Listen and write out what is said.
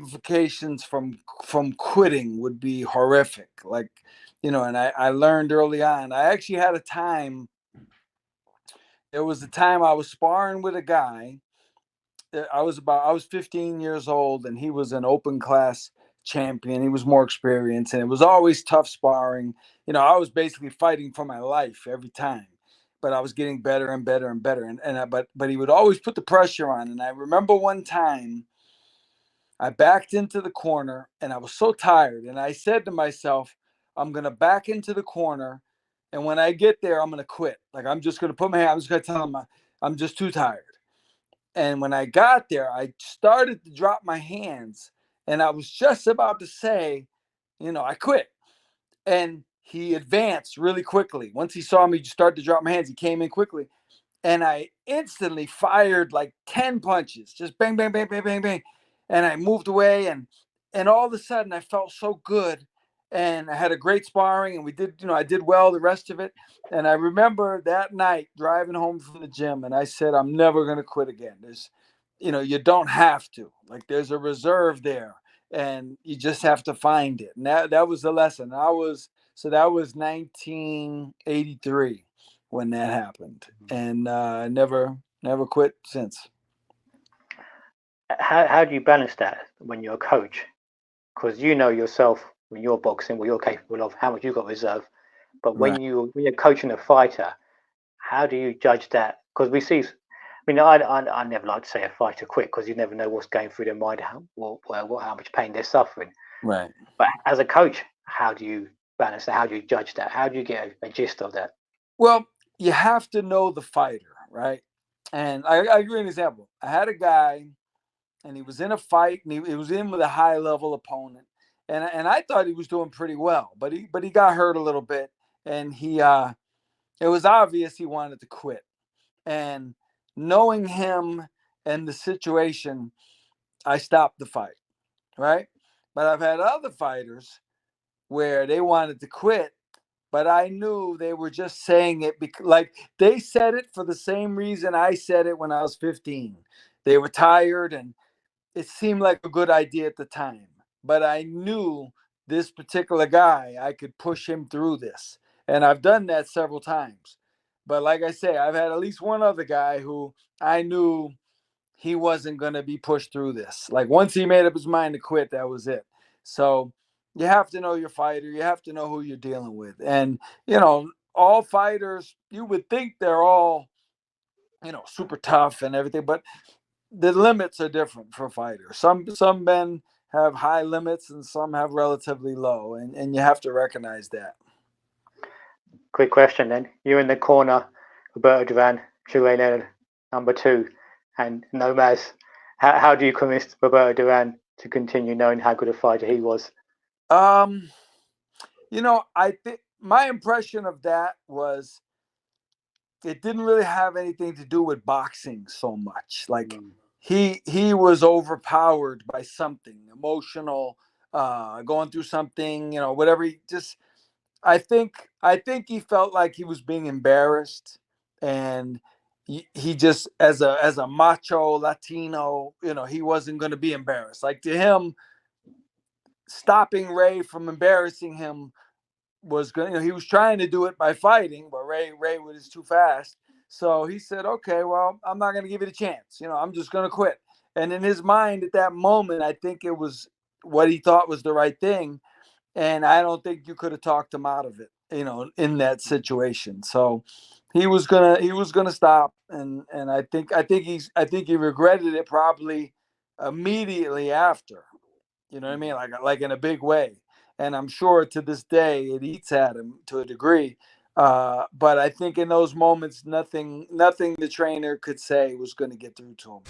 ramifications from quitting would be horrific. Like, and I learned early on. I actually had a time. There was a time I was sparring with a guy. I was 15 years old, and he was an open class champion. He was more experienced, and it was always tough sparring. I was basically fighting for my life every time, but I was getting better and better and better. But he would always put the pressure on. And I remember one time I backed into the corner, and I was so tired, and I said to myself, I'm gonna back into the corner, and when I get there, I'm gonna quit. Like, I'm just gonna put my hand. I'm just gonna tell him I'm just too tired. And when I got there, I started to drop my hands, and I was just about to say, I quit. And he advanced really quickly. Once he saw me start to drop my hands, he came in quickly. And I instantly fired like 10 punches, just bang, bang, bang, bang, bang, bang. And I moved away, and all of a sudden I felt so good. And I had a great sparring, and we did, I did well the rest of it. And I remember that night driving home from the gym, and I said, I'm never going to quit again. You don't have to. Like, there's a reserve there, and you just have to find it. And that was the lesson. That was 1983 when that happened, and never quit since. How do you balance that when you're a coach? Because you know yourself when you're boxing, what you're capable of, how much you've got reserve. But when you're coaching a fighter, how do you judge that? Because we see, I never like to say a fighter quit, because you never know what's going through their mind, how much pain they're suffering. Right. But as a coach, how do you balance that? How do you judge that? How do you get a gist of that? Well, you have to know the fighter, right? And I give you an example. I had a guy, and he was in a fight, and he was in with a high level opponent, and I thought he was doing pretty well, but he got hurt a little bit, and it was obvious he wanted to quit. And knowing him and the situation, I stopped the fight, right? But I've had other fighters where they wanted to quit, but I knew they were just saying it because, like, they said it for the same reason I said it when I was 15. They were tired, and it seemed like a good idea at the time. But I knew this particular guy, I could push him through this. And I've done that several times. But like I say, I've had at least one other guy who I knew he wasn't going to be pushed through this. Like, once he made up his mind to quit, that was it. So you have to know your fighter. You have to know who you're dealing with. And, all fighters, you would think they're all, super tough and everything, but the limits are different for fighters. Some men have high limits, and some have relatively low, and you have to recognize that. Quick question then. You're in the corner, Roberto Duran, Sugar Ray Leonard, number 2, and no Maz. How do you convince Roberto Duran to continue, knowing how good a fighter he was? I think my impression of that was it didn't really have anything to do with boxing so much. Like, he was overpowered by something emotional, going through something, whatever. I think he felt like he was being embarrassed, and he just, as a macho Latino, he wasn't going to be embarrassed. Like, to him, stopping Ray from embarrassing him was going. He was trying to do it by fighting, but Ray was too fast. So he said, "Okay, well, I'm not going to give it a chance. I'm just going to quit." And in his mind at that moment, I think it was what he thought was the right thing. And I don't think you could have talked him out of it, in that situation. So he was gonna stop, and I think he regretted it probably immediately after. You know what I mean? Like in a big way. And I'm sure to this day it eats at him to a degree. But I think in those moments, nothing the trainer could say was going to get through to him.